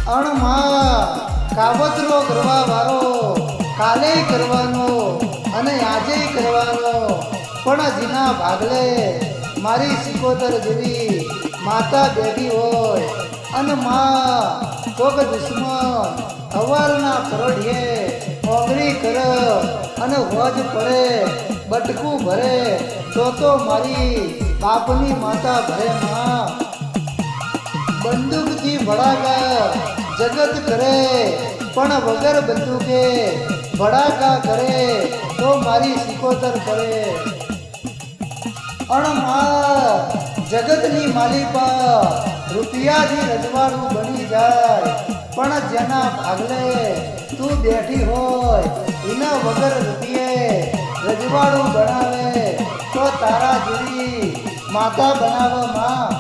અણમાં કાવતરો કરવા વાળો કાલે કરવાનો અને આજે કરવાનો, પણ જીના ભાગલે મારી સિકોતર જેવી માતા બેઠી હોય અને માં કોક દુશ્મન અવારના કરોડીએ ઓગળી કર અને હોજ પડે બટકું ભરે તો મારી બાપની માતા ભરે માં બંદૂકથી ભડાકા જગત કરે પણ વગર બંદૂકે ભડાકા કરે તો મારી સિકોતર કરે અણમાં જગતની માલિપા રૂપિયાથી રજવાડું બની જાય, પણ જેના ભાગલે તું બેઠી હોય એના વગર રૂપિયે રજવાડું બનાવે તો તારા જેવી માતા બનાવે માં